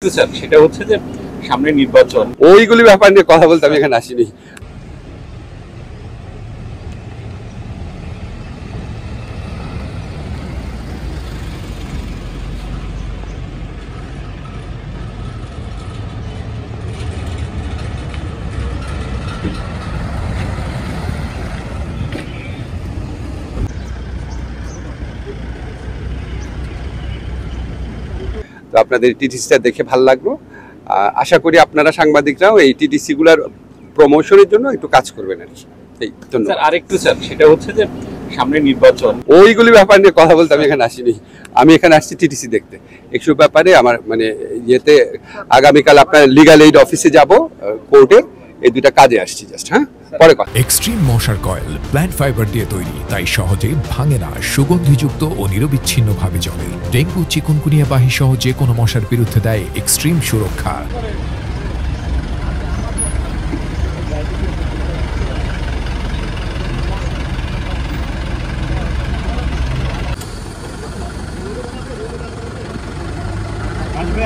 আরেকটু স্যার, সেটা হচ্ছে যে সামনে নির্বাচন, ওইগুলি ব্যাপার নিয়ে কথা বলতে আমি এখানে আসিনি। তো আপনাদের টিটিসিটা দেখে ভালো লাগলো। আশা করি আপনারা সাংবাদিকরাও এই টিটিসি গুলার প্রমোশনের জন্য একটু কাজ করবেন আর কি। এই ধন্যবাদ। স্যার আরেকটু স্যার, সেটা হচ্ছে যে সামনে নির্বাচন, ওইগুলি ব্যাপার নিয়ে কথা বলতে আমি এখানে আসিনি। আমি এখানে আসছি টিটিসি দেখতে। এইসব ব্যাপারে আমার মানে ইয়েতে আগামীকাল আপনার লিগ্যাল এইড অফিসে যাব, কোর্টে। এই দুইটা কাজে আসছি জাস্ট। হ্যাঁ, পরে কথা। এক্সট্রিম মশার কয়েল প্ল্যান্ট ফাইবার দিয়ে তৈরি, তাই সহজে ভাঙে না, সুগন্ধিযুক্ত ও নিরবিচ্ছিন্নভাবে জ্বলে। ডেঙ্গু, চিকুনগুনিয়া বাহি সহ যে কোনো মশার বিরুদ্ধে দেয় এক্সট্রিম সুরক্ষা। আসবে